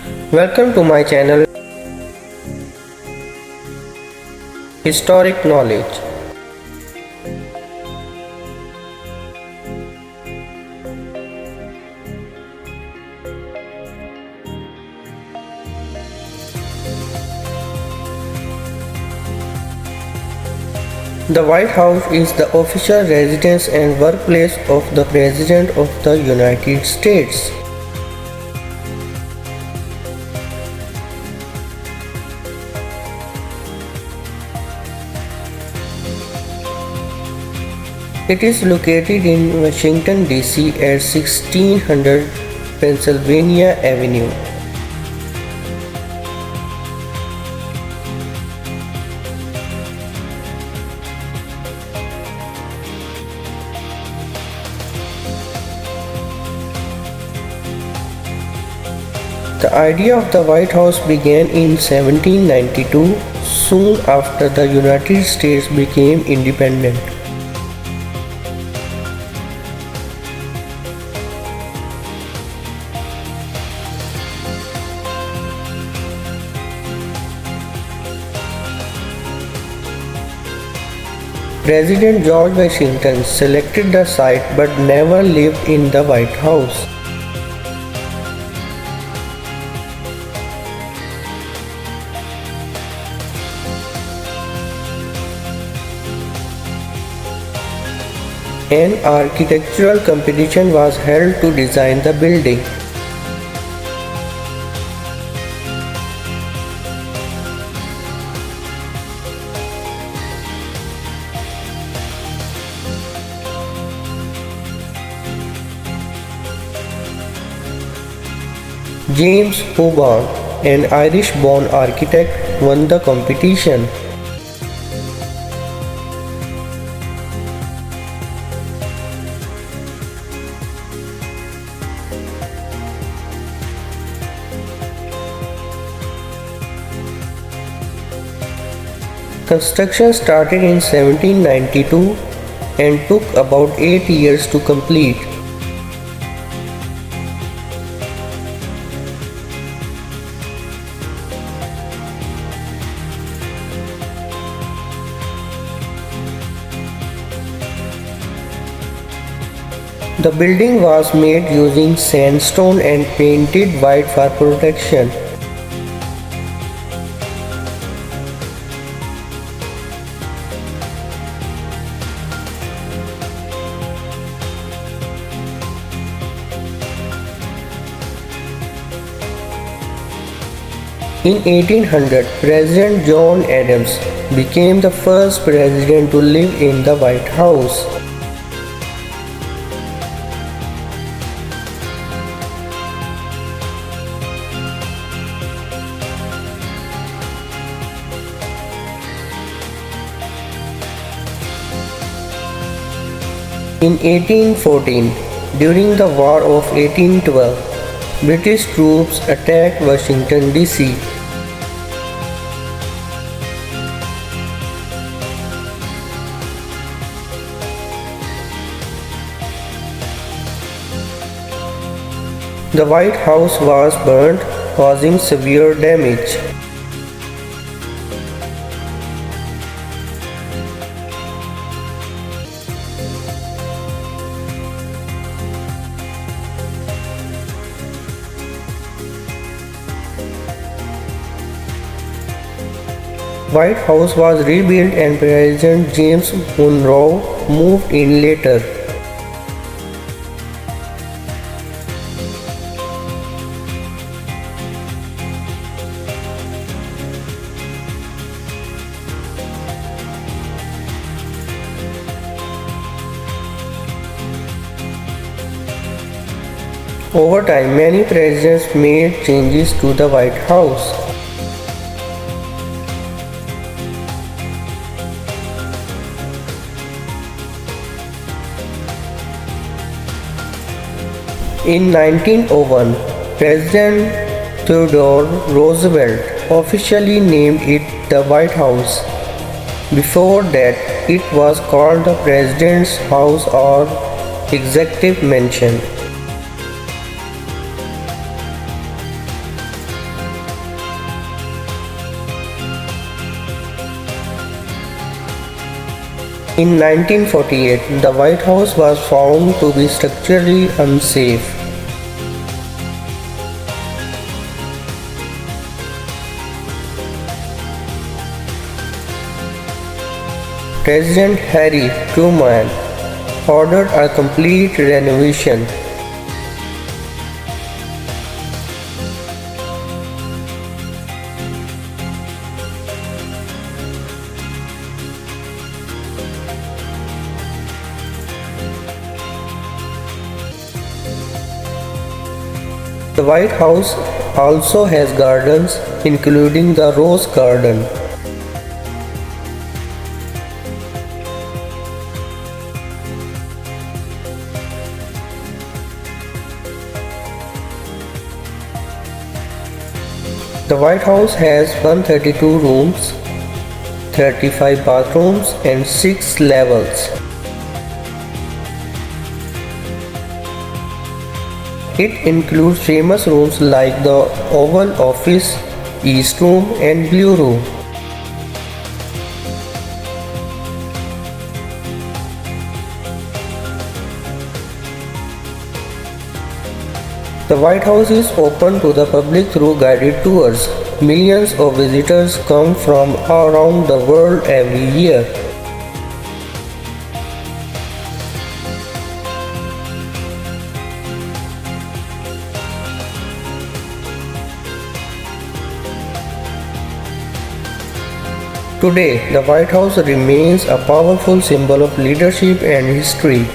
Welcome to my channel Historic Knowledge. The White House is the official residence and workplace of the President of the United States. It is located in Washington, D.C. at 1600 Pennsylvania Avenue. The idea of the White House began in 1792, soon after the United States became independent. President George Washington selected the site but never lived in the White House. An architectural competition was held to design the building. James Hobart, an Irish-born architect, won the competition. Construction started in 1792 and took about 8 years to complete. The building was made using sandstone and painted white for protection. In 1800, President John Adams became the first president to live in the White House. In 1814, during the War of 1812, British troops attacked Washington, D.C. The White House was burnt, causing severe damage. White House was rebuilt and President James Monroe moved in later. Over time, many presidents made changes to the White House. In 1901, President Theodore Roosevelt officially named it the White House. Before that, it was called the President's House or Executive Mansion. In 1948, the White House was found to be structurally unsafe. President Harry Truman ordered a complete renovation. The White House also has gardens, including the Rose Garden. The White House has 132 rooms, 35 bathrooms, and 6 levels. It includes famous rooms like the Oval Office, East Room, and Blue Room. The White House is open to the public through guided tours. Millions of visitors come from around the world every year. Today, the White House remains a powerful symbol of leadership and history.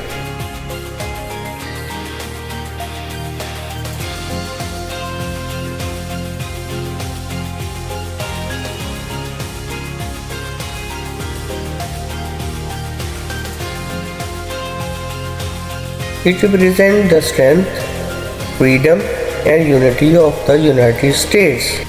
It represents the strength, freedom, and unity of the United States.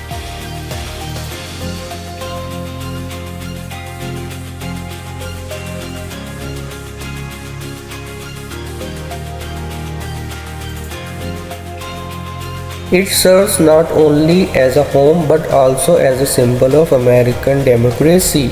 It serves not only as a home but also as a symbol of American democracy.